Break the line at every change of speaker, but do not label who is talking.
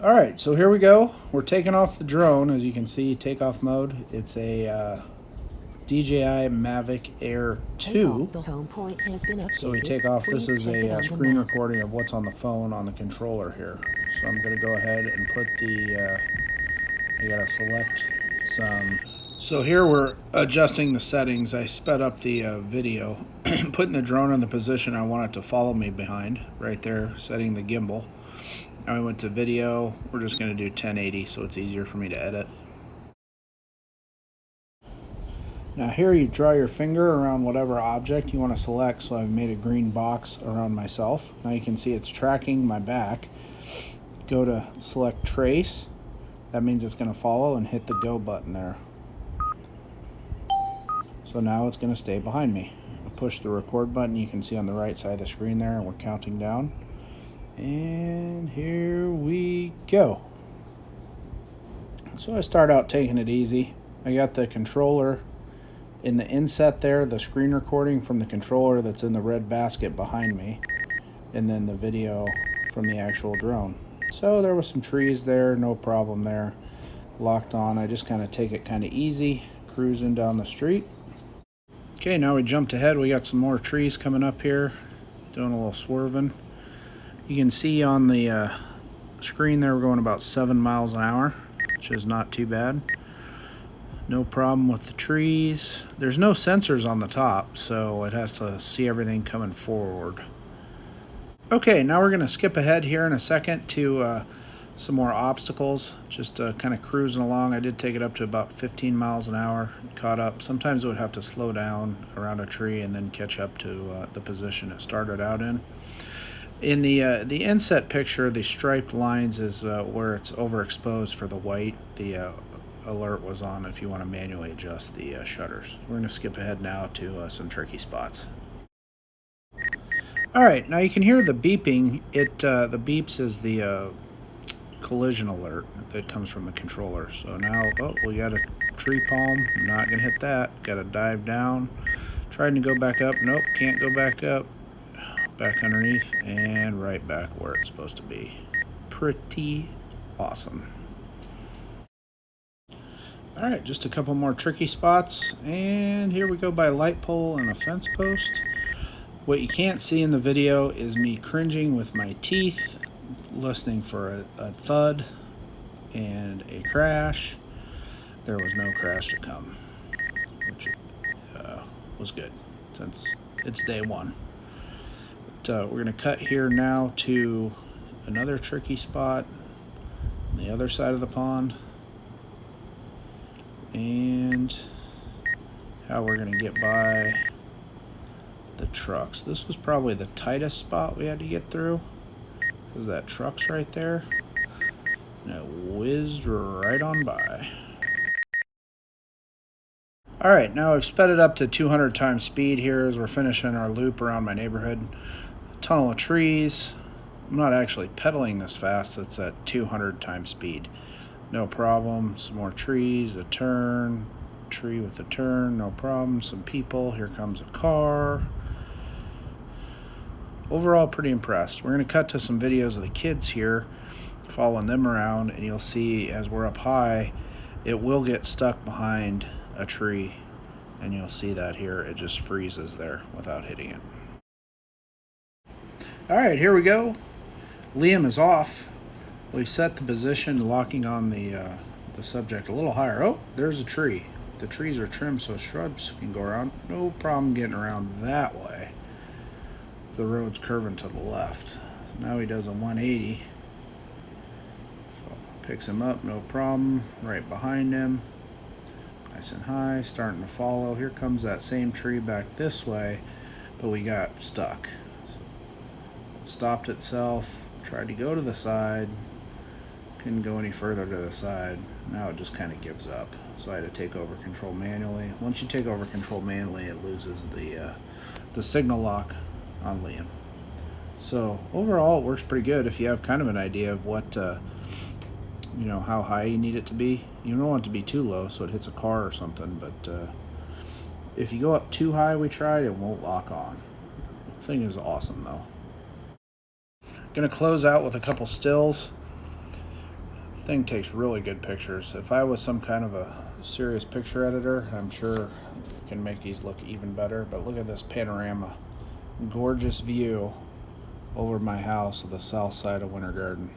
Alright, so here we go. We're taking off the drone. As you can see, takeoff mode. It's a DJI Mavic Air 2. So we take off. This is a screen recording of what's on the phone on the controller here. So I'm going to go ahead and put the, I got to select some. So here we're adjusting the settings. I sped up the video, putting the drone in the position I want it to follow me behind, right there, setting the gimbal. I went to video. We're just going to do 1080 so it's easier for me to edit. Now here you draw your finger around whatever object you want to select, so I've made a green box around myself. Now you can see it's tracking my back. Go to select trace. That means it's going to follow, and hit the go button there. So now it's going to stay behind me. I'll push the record button. You can see on the right side of the screen there, and we're counting down. And here we go. So I start out taking it easy. I got the controller in the inset there, the screen recording from the controller that's in the red basket behind me, and then the video from the actual drone. So there was some trees there, no problem there. Locked on. I just kind of take it kind of easy, cruising down the street. Okay, now we jumped ahead. We got some more trees coming up here, doing a little swerving. You can see on the screen there we're going about 7 miles an hour, which is not too bad. No problem with the trees. There's no sensors on the top, so it has to see everything coming forward. Okay, now we're going to skip ahead here in a second to some more obstacles. Just kind of cruising along. I did take it up to about 15 miles an hour, caught up. Sometimes it would have to slow down around a tree and then catch up to the position it started out in. In the inset picture, the striped lines is where it's overexposed for the white. The alert was on if you want to manually adjust the shutters. We're going to skip ahead now to some tricky spots. Alright, now you can hear the beeping. The beeps is the collision alert that comes from the controller. So now, we got a tree palm. I'm not going to hit that. Got to dive down. Trying to go back up. Nope, can't go back up. Back underneath and right back where it's supposed to be. Pretty awesome. Alright, just a couple more tricky spots, and here we go by a light pole and a fence post. What you can't see in the video is me cringing with my teeth, listening for a thud and a crash. There was no crash to come, which was good since it's day one. We're going to cut here now to another tricky spot on the other side of the pond, and how we're going to get by the trucks. This was probably the tightest spot we had to get through because that truck's right there, and it whizzed right on by. Alright, now I've sped it up to 200 times speed here as we're finishing our loop around my neighborhood. Tunnel of trees. I'm not actually pedaling this fast. It's at 200 times speed. No problem. Some more trees, a turn, tree with a turn, no problem. Some people. Here comes a car. Overall, pretty impressed. We're going to cut to some videos of the kids here, following them around, and you'll see as we're up high, it will get stuck behind a tree, and you'll see that here. It just freezes there without hitting it. Alright, here we go. Liam is off. We've set the position, locking on the subject a little higher. Oh, there's a tree. The trees are trimmed so shrubs can go around. No problem getting around that way. The road's curving to the left. Now he does a 180. So picks him up, no problem. Right behind him. Nice and high, starting to follow. Here comes that same tree back this way, but we got stuck. Stopped itself, tried to go to the side, couldn't go any further to the side. Now it just kind of gives up. So I had to take over control manually. Once you take over control manually, it loses the signal lock on Liam. So overall, it works pretty good if you have kind of an idea of what, how high you need it to be. You don't want it to be too low so it hits a car or something, but if you go up too high, we tried, it won't lock on. The thing is awesome though. Gonna close out with a couple stills. Thing takes really good pictures. If I was some kind of a serious picture editor, I'm sure I can make these look even better. But look at this panorama. Gorgeous view over my house of the south side of Winter Garden.